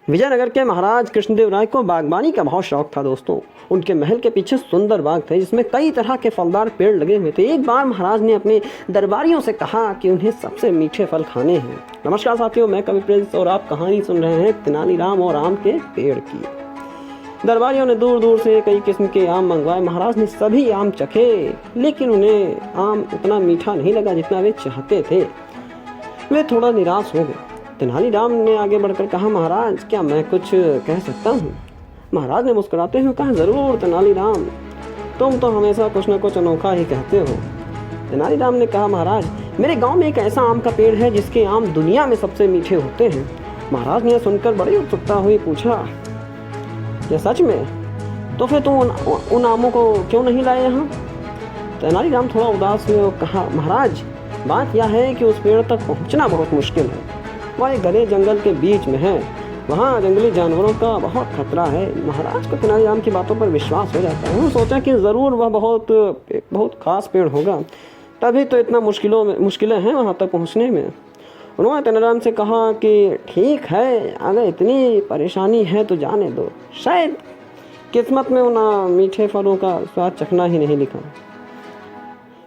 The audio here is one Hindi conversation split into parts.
विजयनगर के महाराज कृष्णदेव राय को बागबानी का बहुत शौक था दोस्तों। उनके महल के पीछे सुंदर बाग थे जिसमें कई तरह के फलदार पेड़ लगे हुए थे। एक बार महाराज ने अपने दरबारियों से कहा कि उन्हें सबसे मीठे फल खाने हैं। नमस्कार साथियों, मैं कवि प्रिंस और आप कहानी सुन रहे हैं तेनालीराम और आम के पेड़ की। दरबारियों ने दूर दूर से कई किस्म के आम मंगवाए। महाराज ने सभी आम चखे, लेकिन उन्हें आम उतना मीठा नहीं लगा जितना वे चाहते थे। वे थोड़ा निराश हो गए। तेनालीराम ने आगे बढ़कर कहा, महाराज क्या मैं कुछ कह सकता हूँ? महाराज ने मुस्कुराते हुए कहा, जरूर तेनालीराम, तुम तो हमेशा कुछ न कुछ अनोखा ही कहते हो। तेनालीराम ने कहा, महाराज मेरे गांव में एक ऐसा आम का पेड़ है जिसके आम दुनिया में सबसे मीठे होते हैं। महाराज ने सुनकर बड़ी उत्सुकता हुई पूछा, यह सच में? तो फिर तुम उन आमों को क्यों नहीं लाए यहाँ? तेनालीराम थोड़ा उदास हुए और कहा, महाराज बात यह है कि उस पेड़ तक पहुँचना बहुत मुश्किल है। वह एक घने जंगल के बीच में है, वहाँ जंगली जानवरों का बहुत खतरा है। महाराज को तेनालीराम की बातों पर विश्वास हो जाता है। उन्होंने सोचा कि ज़रूर वह बहुत खास पेड़ होगा, तभी तो इतना मुश्किलें हैं वहाँ तक पहुँचने में। उन्होंने तेनालीराम से कहा कि ठीक है, अगर इतनी परेशानी है तो जाने दो, शायद किस्मत में उन मीठे फलों का स्वाद चखना ही नहीं लिखा।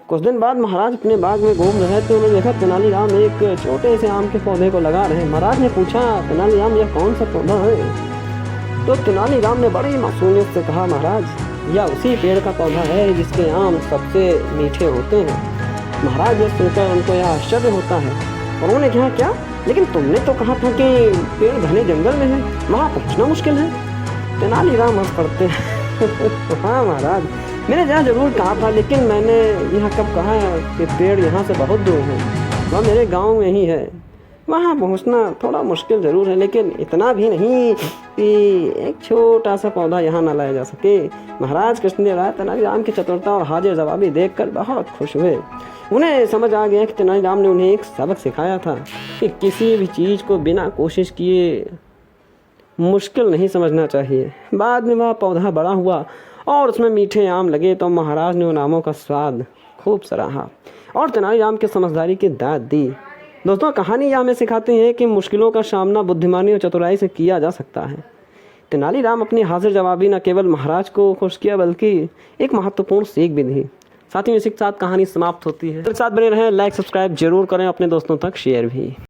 कुछ दिन बाद महाराज अपने बाग में घूम रहे थे। उन्होंने देखा तेनालीराम एक छोटे से आम के पौधे को लगा रहे हैं। महाराज ने पूछा, तेनालीराम यह कौन सा पौधा है? तो तेनालीराम ने बड़ी मासूमियत से कहा, महाराज यह उसी पेड़ का पौधा है जिसके आम सबसे मीठे होते हैं। महाराज यह सुनकर उनको यह आश्चर्य होता है। उन्होंने कहा, क्या? लेकिन तुमने तो कहा था कि पेड़ घने जंगल में है, वहाँ पहुँचना मुश्किल है। तेनालीराम हंस पड़ते हैं। हाँ महाराज, मैंने जहाँ जरूर कहा था, लेकिन मैंने यह कब कहा कि पेड़ यहाँ से बहुत दूर है? वह मेरे गांव में ही है, वहाँ पहुँचना थोड़ा मुश्किल ज़रूर है, लेकिन इतना भी नहीं कि एक छोटा सा पौधा यहाँ न लाया जा सके। महाराज कृष्णदेव राय तेनालीराम की चतुरता और हाजिर जवाबी देखकर बहुत खुश हुए। उन्हें समझ आ गया कि तेनालीराम ने उन्हें एक सबक सिखाया था कि किसी भी चीज़ को बिना कोशिश किए मुश्किल नहीं समझना चाहिए। बाद में वह पौधा बड़ा हुआ और उसमें मीठे आम लगे तो महाराज ने उन आमों का स्वाद खूब सराहा और तेनालीराम की समझदारी की दाद दी। दोस्तों, कहानी यह हमें सिखाती है कि मुश्किलों का सामना बुद्धिमानी और चतुराई से किया जा सकता है। तेनालीराम अपनी हाजिर जवाबी न केवल महाराज को खुश किया बल्कि एक महत्वपूर्ण सीख भी दी। साथ ही इसी के साथ कहानी समाप्त होती है। साथ बने रहें, लाइक सब्सक्राइब जरूर करें, अपने दोस्तों तक शेयर भी।